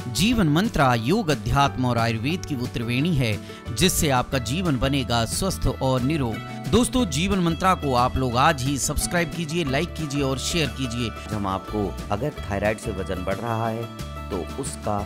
जीवन मंत्रा योग, अध्यात्म और आयुर्वेद की वो त्रिवेणी है जिससे आपका जीवन बनेगा स्वस्थ और निरोग। दोस्तों, जीवन मंत्रा को आप लोग आज ही सब्सक्राइब कीजिए, लाइक कीजिए और शेयर कीजिए। हम आपको अगर थायराइड से वजन बढ़ रहा है तो उसका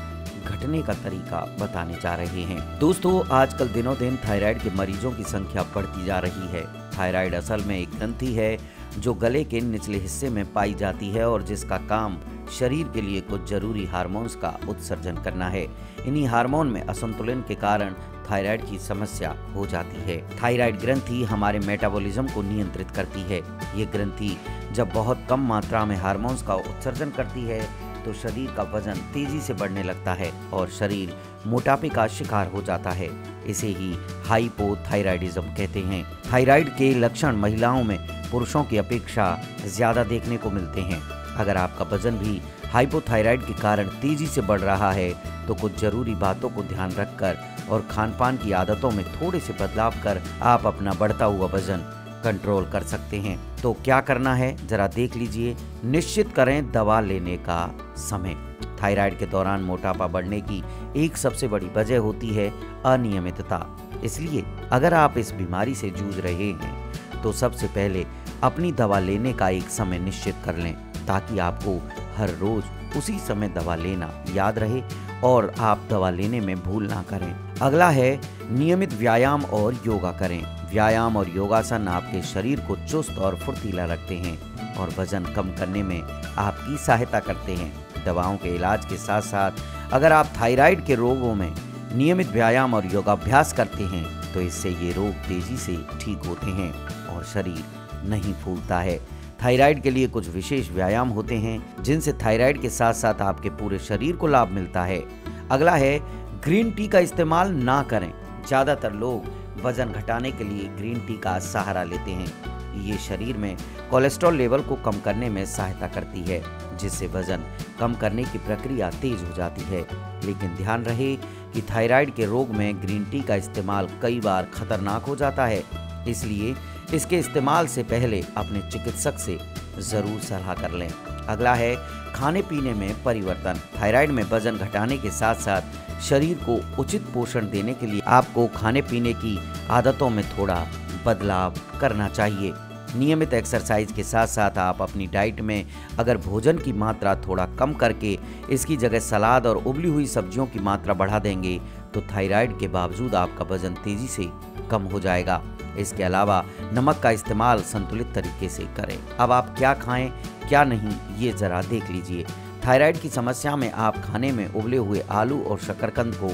घटने का तरीका बताने जा रहे हैं। दोस्तों, आजकल दिनों दिन थायराइड के मरीजों की संख्या बढ़ती जा रही है। थायराइड असल में एक ग्रंथि है जो गले के निचले हिस्से में पाई जाती है और जिसका काम शरीर के लिए कुछ जरूरी हार्मोन्स का उत्सर्जन करना है। इन्हीं हार्मोन में असंतुलन के कारण थायराइड की समस्या हो जाती है। थायराइड ग्रंथि हमारे मेटाबॉलिज्म को नियंत्रित करती है। ये ग्रंथि जब बहुत कम मात्रा में हार्मोन्स का उत्सर्जन करती है तो शरीर का वजन तेजी से बढ़ने लगता है और शरीर मोटापे का शिकार हो जाता है। इसे ही हाइपोथायराइडिज्म कहते हैं। थायराइड के लक्षण महिलाओं में पुरुषों की अपेक्षा ज्यादा देखने को मिलते हैं। अगर आपका वजन भी हाइपोथायराइड के कारण तेजी से बढ़ रहा है तो कुछ जरूरी बातों को ध्यान रखकर और खान पान की आदतों में थोड़े से बदलाव कर आप अपना बढ़ता हुआ वजन कंट्रोल कर सकते हैं। तो क्या करना है जरा देख लीजिए। निश्चित करें दवा लेने का समय। थायराइड के दौरान मोटापा बढ़ने की एक सबसे बड़ी वजह होती है अनियमितता। इसलिए अगर आप इस बीमारी से जूझ रहे हैं तो सबसे पहले अपनी दवा लेने का एक समय निश्चित कर लें ताकि आपको हर रोज उसी समय दवा लेना याद रहे और आप दवा लेने में भूल ना करें। अगला है नियमित व्यायाम और योगा करें। व्यायाम और योगासन आपके शरीर को चुस्त और फुर्तीला रखते हैं और वजन कम करने में आपकी सहायता करते हैं। दवाओं के इलाज के साथ साथ अगर आप थायराइड के रोगों में नियमित व्यायाम और योगाभ्यास करते हैं तो इससे ये रोग तेजी से ठीक होते हैं और शरीर नहीं फूलता है। थायराइड के लिए कुछ विशेष व्यायाम होते हैं जिनसे थायराइड के साथ साथ आपके पूरे शरीर को लाभ मिलता है। अगला है ग्रीन टी का इस्तेमाल ना करें। ज्यादातर लोग वजन घटाने के लिए ग्रीन टी का सहारा लेते हैं। ये शरीर में कोलेस्ट्रॉल लेवल को कम करने में सहायता करती है जिससे वजन कम करने की प्रक्रिया तेज हो जाती है। लेकिन ध्यान रहे कि थायराइड के रोग में ग्रीन टी का इस्तेमाल कई बार खतरनाक हो जाता है, इसलिए इसके इस्तेमाल से पहले अपने चिकित्सक से जरूर सलाह कर लें। अगला है खाने पीने में परिवर्तन। थायराइड में वजन घटाने के साथ साथ शरीर को उचित पोषण देने के लिए आपको खाने पीने की आदतों में थोड़ा बदलाव करना चाहिए। नियमित एक्सरसाइज के साथ साथ आप अपनी डाइट में अगर भोजन की मात्रा थोड़ा कम करके इसकी जगह सलाद और उबली हुई सब्जियों की मात्रा बढ़ा देंगे तो थायराइड के बावजूद आपका वजन तेजी से कम हो जाएगा। इसके अलावा नमक का इस्तेमाल संतुलित तरीके से करें। अब आप क्या खाएं क्या नहीं ये जरा देख लीजिए। थायराइड की समस्या में आप खाने में उबले हुए आलू और शकरकंद को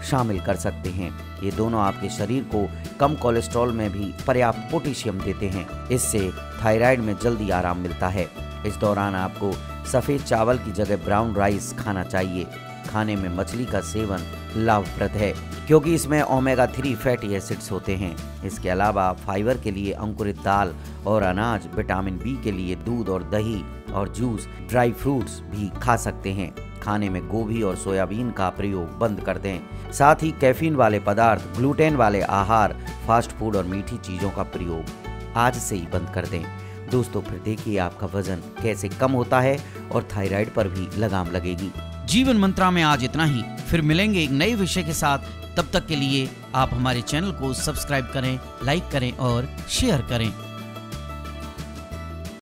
शामिल कर सकते हैं। ये दोनों आपके शरीर को कम कोलेस्ट्रॉल में भी पर्याप्त पोटेशियम देते हैं। इससे थायराइड में जल्दी आराम मिलता है। इस दौरान आपको सफ़ेद चावल की जगह ब्राउन राइस खाना चाहिए। खाने में मछली का सेवन लाभप्रद है क्योंकि इसमें ओमेगा 3 फैटी एसिड्स होते हैं। इसके अलावा फाइबर के लिए अंकुरित दाल और अनाज, विटामिन बी के लिए दूध और दही और जूस, ड्राई फ्रूट्स भी खा सकते हैं। खाने में गोभी और सोयाबीन का प्रयोग बंद कर दें। साथ ही कैफीन वाले पदार्थ, ग्लूटेन वाले आहार, फास्ट फूड और मीठी चीज़ों का प्रयोग आज से ही बंद कर दें। दोस्तों, फिर देखिए आपका वजन कैसे कम होता है और थायराइड पर भी लगाम लगेगी। जीवन मंत्रा में आज इतना ही। फिर मिलेंगे एक नए विषय के साथ। तब तक के लिए आप हमारे चैनल को सब्सक्राइब करें, लाइक करें और शेयर करें।